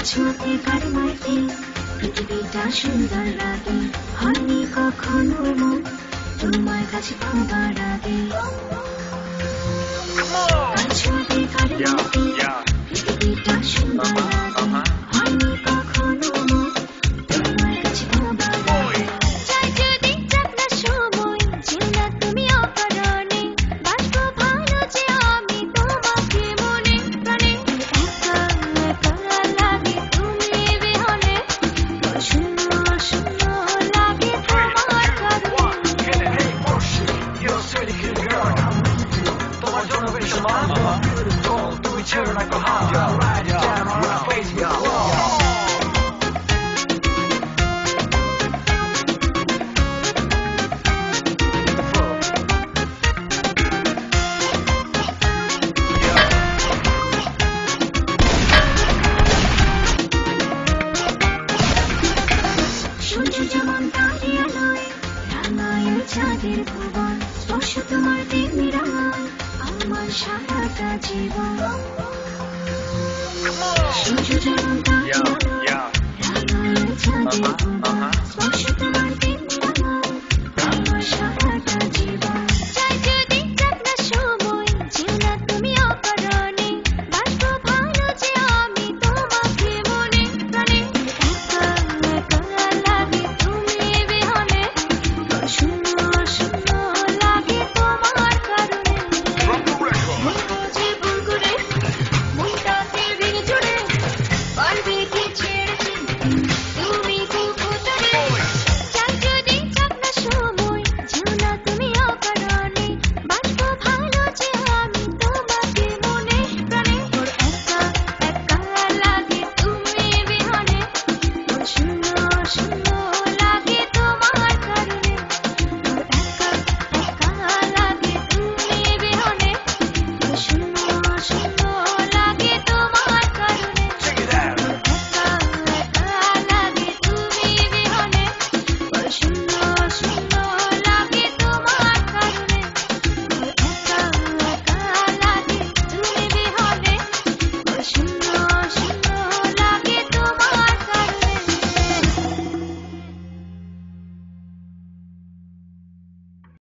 ছোঁয়াতে কারমার feel পৃথিবীটা সুন্দর লাগে হয়নি কখনো মন তোমার কাছে পাবার আগে ছোঁয়াতে কারমার ফিল পৃথিবীটা সুন্দর লাগে হয়নি কখনো মন তোমার কাছে পাবার আগে চাই যদি যাক না সময় যেও না তুমি অকারণে বাসবো ভালো যে আমি তোমাকে মনে প্রাণে একা একা লাগে তুমি বিহনে শূন্য শূন্য লাগে তোমার কারণে তোমার জন্য বেশ তুমি ছেড়ে না কো হাত right down on my face সূর্য যেমন তারে আলোয় রাঙায় চাঁদের ভুবন স্পর্শ তোমার তেমনি রাঙায় আমার সারাটা জীবন সূর্য যেমন তারে আলোয় রাঙায় চাঁদের ভুবন স্পর্শ তোমার